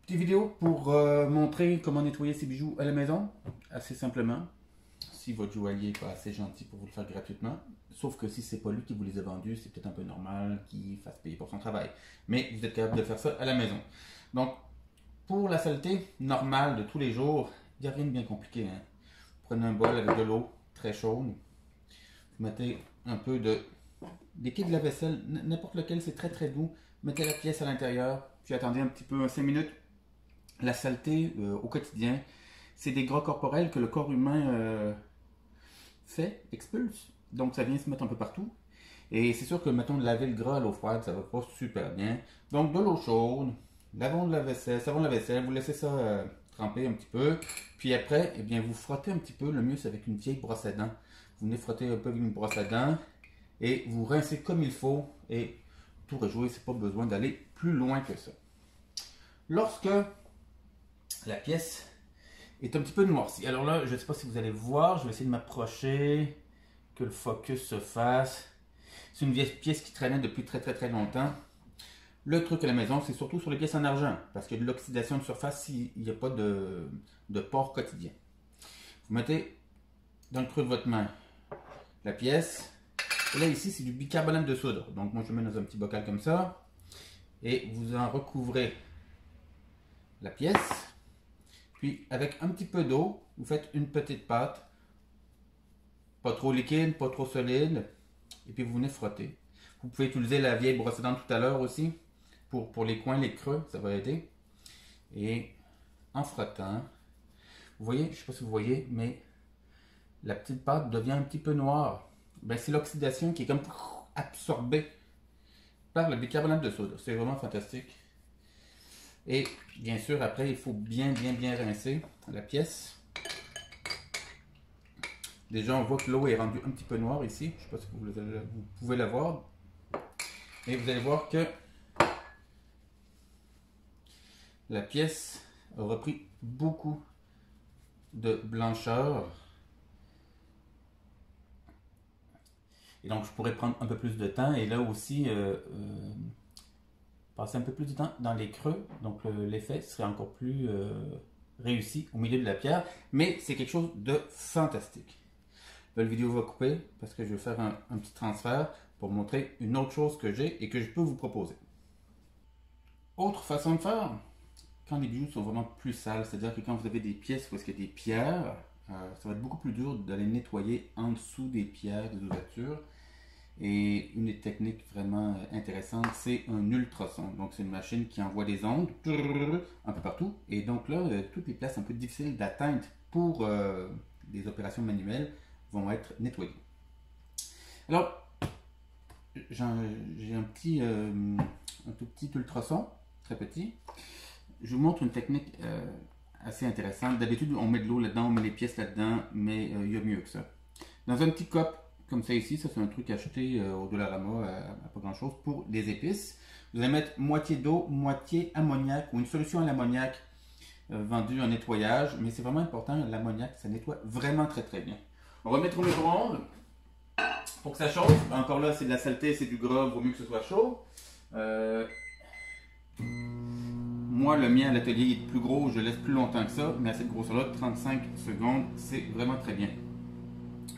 Petite vidéo pour montrer comment nettoyer ses bijoux à la maison, assez simplement. Si votre joaillier n'est pas assez gentil pour vous le faire gratuitement, sauf que si c'est pas lui qui vous les a vendus, c'est peut-être un peu normal qu'il fasse payer pour son travail. Mais vous êtes capable de faire ça à la maison. Donc, pour la saleté normale de tous les jours, il n'y a rien de bien compliqué. Hein. Prenez un bol avec de l'eau très chaude. Vous mettez un peu de liquide de la vaisselle, n'importe lequel, c'est très très doux. Mettez la pièce à l'intérieur, puis attendez un petit peu, 5 minutes. La saleté au quotidien, c'est des gras corporels que le corps humain expulse. Donc ça vient se mettre un peu partout. Et c'est sûr que, mettons, de laver le gras à l'eau froide, ça va pas super bien. Donc de l'eau chaude, savon de la vaisselle, vous laissez ça tremper un petit peu. Puis après, eh bien, vous frottez un petit peu. Le mieux, c'est avec une vieille brosse à dents. Vous venez frotter un peu avec une brosse à dents et vous rincez comme il faut. Et tout rejouer, c'est pas besoin d'aller plus loin que ça. Lorsque la pièce est un petit peu noircie. Alors là, je ne sais pas si vous allez voir, je vais essayer de m'approcher, que le focus se fasse. C'est une vieille pièce qui traînait depuis très longtemps. Le truc à la maison, c'est surtout sur les pièces en argent, parce qu'il y a de l'oxydation de surface s'il n'y a pas de port quotidien. Vous mettez dans le creux de votre main la pièce. Et là, ici, c'est du bicarbonate de soude. Donc moi, je le mets dans un petit bocal comme ça. Et vous en recouvrez la pièce. Puis, avec un petit peu d'eau, vous faites une petite pâte. Pas trop liquide, pas trop solide. Et puis, vous venez frotter. Vous pouvez utiliser la vieille brosse à dents tout à l'heure aussi. Pour les coins, les creux, ça va aider. Et en frottant, vous voyez, je ne sais pas si vous voyez, mais la petite pâte devient un petit peu noire. Ben, c'est l'oxydation qui est comme absorbée par le bicarbonate de soude. C'est vraiment fantastique. Et bien sûr, après, il faut bien rincer la pièce. Déjà, on voit que l'eau est rendue un petit peu noire ici. Je ne sais pas si vous pouvez la voir. Et vous allez voir que la pièce a repris beaucoup de blancheur. Et donc, je pourrais prendre un peu plus de temps. Et là aussi, passer un peu plus de temps dans les creux. Donc, l'effet serait encore plus réussi au milieu de la pierre. Mais c'est quelque chose de fantastique. Là, la vidéo va couper parce que je vais faire un petit transfert pour montrer une autre chose que j'ai et que je peux vous proposer. Autre façon de faire, quand les bijoux sont vraiment plus sales, c'est-à-dire que quand vous avez des pièces où il y a des pierres, ça va être beaucoup plus dur d'aller nettoyer en dessous des pierres, des ouvertures. Et une des techniques vraiment intéressantes, c'est un ultrason. Donc c'est une machine qui envoie des ondes un peu partout. Et donc là, toutes les places un peu difficiles d'atteinte pour des opérations manuelles vont être nettoyées. Alors, j'ai un tout petit ultrason, très petit. Je vous montre une technique assez intéressante. D'habitude, on met de l'eau là-dedans, on met les pièces là-dedans, mais il y a mieux que ça. Dans un petit cop, comme ça ici, ça c'est un truc acheté au Dollarama à pas grand chose pour les épices. Vous allez mettre moitié d'eau, moitié ammoniac ou une solution à l'ammoniac vendue en nettoyage. Mais c'est vraiment important, l'ammoniac, ça nettoie vraiment très bien. On va mettre au micro-ondes pour que ça chauffe. Encore là, c'est de la saleté, c'est du gras, vaut mieux que ce soit chaud. Moi, le mien à l'atelier est plus gros, je laisse plus longtemps que ça, mais à cette grosseur-là, 35 secondes, c'est vraiment très bien.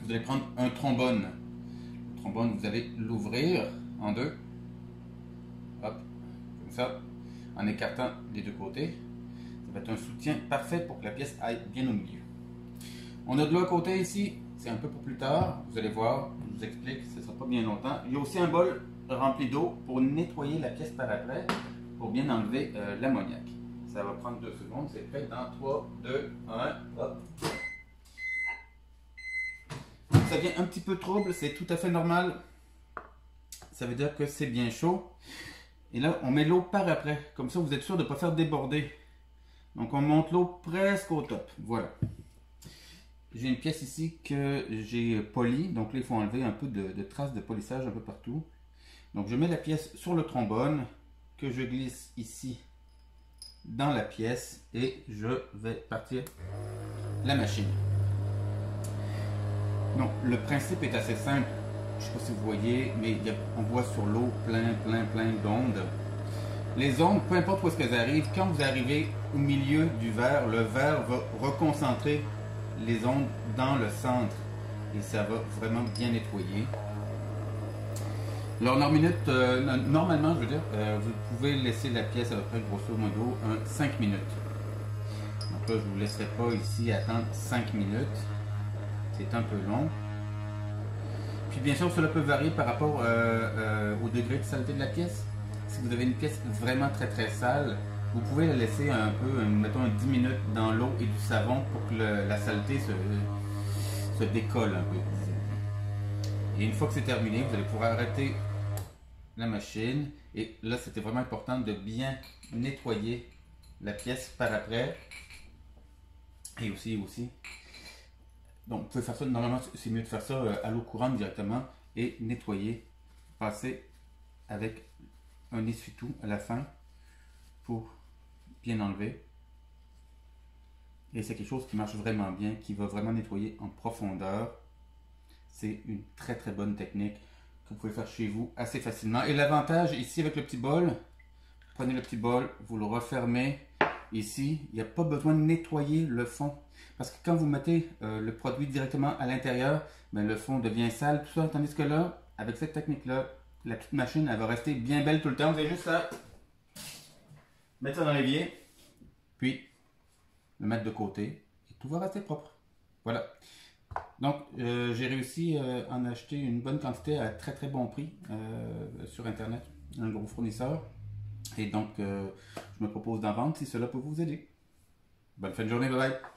Vous allez prendre un trombone. Le trombone, vous allez l'ouvrir en deux. Hop, comme ça, en écartant les deux côtés. Ça va être un soutien parfait pour que la pièce aille bien au milieu. On a de l'autre côté ici, c'est un peu pour plus tard. Vous allez voir, je vous explique, ce ne sera pas bien longtemps. Il y a aussi un bol rempli d'eau pour nettoyer la pièce par après, pour bien enlever l'ammoniac. Ça va prendre 2 secondes, c'est prêt dans 3, 2, 1, hop. Ça devient un petit peu trouble, c'est tout à fait normal. Ça veut dire que c'est bien chaud. Et là, on met l'eau par après. Comme ça, vous êtes sûr de ne pas faire déborder. Donc, on monte l'eau presque au top. Voilà. J'ai une pièce ici que j'ai polie. Donc là, il faut enlever un peu de traces de polissage un peu partout. Donc, je mets la pièce sur le trombone que je glisse ici dans la pièce et je vais partir la machine. Non, le principe est assez simple. Je ne sais pas si vous voyez, mais on voit sur l'eau plein d'ondes. Les ondes, peu importe où est-ce qu'elles arrivent, quand vous arrivez au milieu du verre, le verre va reconcentrer les ondes dans le centre et ça va vraiment bien nettoyer. Alors, normalement, je veux dire, vous pouvez laisser la pièce à peu près grosso modo 5 minutes. Donc là, je ne vous laisserai pas ici attendre 5 minutes. C'est un peu long. Puis bien sûr, cela peut varier par rapport au degré de saleté de la pièce. Si vous avez une pièce vraiment très très sale, vous pouvez la laisser un peu, mettons 10 minutes dans l'eau et du savon pour que la saleté se décolle un peu. Et une fois que c'est terminé, vous allez pouvoir arrêter la machine. Et là, c'était vraiment important de bien nettoyer la pièce par après. Et aussi. Donc, vous pouvez faire ça, normalement, c'est mieux de faire ça à l'eau courante directement et nettoyer, passer avec un essuie-tout à la fin pour bien enlever. Et c'est quelque chose qui marche vraiment bien, qui va vraiment nettoyer en profondeur. C'est une très très bonne technique que vous pouvez faire chez vous assez facilement. Et l'avantage ici avec le petit bol, prenez le petit bol, vous le refermez. Ici, il n'y a pas besoin de nettoyer le fond. Parce que quand vous mettez le produit directement à l'intérieur, ben, le fond devient sale, tout ça. Tandis que là, avec cette technique-là, la petite machine, elle va rester bien belle tout le temps. Vous avez juste à mettre ça dans l'évier, puis le mettre de côté, et tout va rester propre. Voilà. Donc, j'ai réussi à en acheter une bonne quantité à très très bon prix sur Internet, un gros fournisseur. Et donc, je me propose d'en vendre si cela peut vous aider. Bonne fin de journée, bye bye!